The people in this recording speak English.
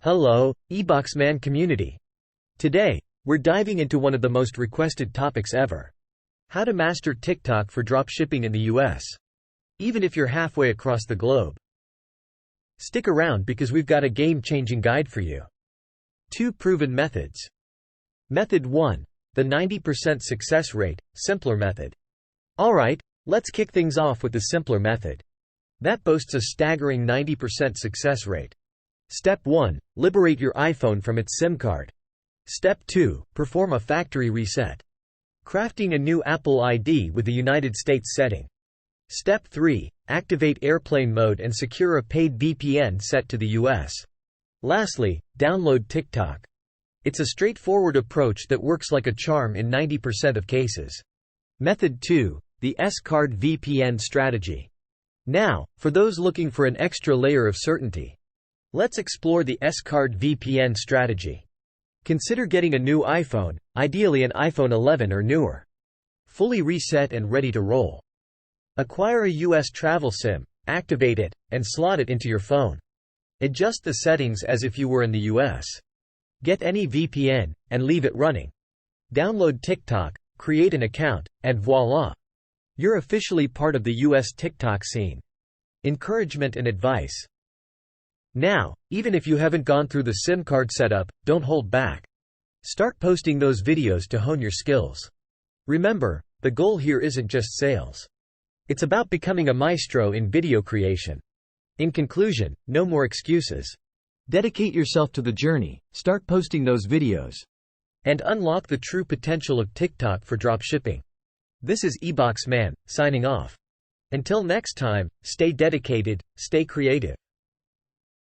Hello, Ebox Man community. Today, we're diving into one of the most requested topics ever. How to master TikTok for dropshipping in the US, even if you're halfway across the globe. Stick around because we've got a game-changing guide for you. 2 proven methods. Method 1. The 90% success rate, simpler method. Alright, let's kick things off with the simpler method. That boasts a staggering 90% success rate. Step 1. Liberate your iPhone from its SIM card. Step 2. Perform a factory reset. Crafting a new Apple ID with the United States setting. Step 3. Activate airplane mode and secure a paid VPN set to the US. Lastly, download TikTok. It's a straightforward approach that works like a charm in 90% of cases. Method 2. The S-Card VPN strategy. Now, for those looking for an extra layer of certainty, let's explore the S-Card VPN strategy. Consider getting a new iPhone, ideally an iPhone 11 or newer. Fully reset and ready to roll. Acquire a US travel SIM, activate it, and slot it into your phone. Adjust the settings as if you were in the US. Get any VPN, and leave it running. Download TikTok, create an account, and voila! You're officially part of the US TikTok scene. Encouragement and advice. Now, even if you haven't gone through the SIM card setup, don't hold back. Start posting those videos to hone your skills. Remember, the goal here isn't just sales. It's about becoming a maestro in video creation. In conclusion, no more excuses. Dedicate yourself to the journey, start posting those videos, and unlock the true potential of TikTok for dropshipping. This is Ebox Man, signing off. Until next time, stay dedicated, stay creative.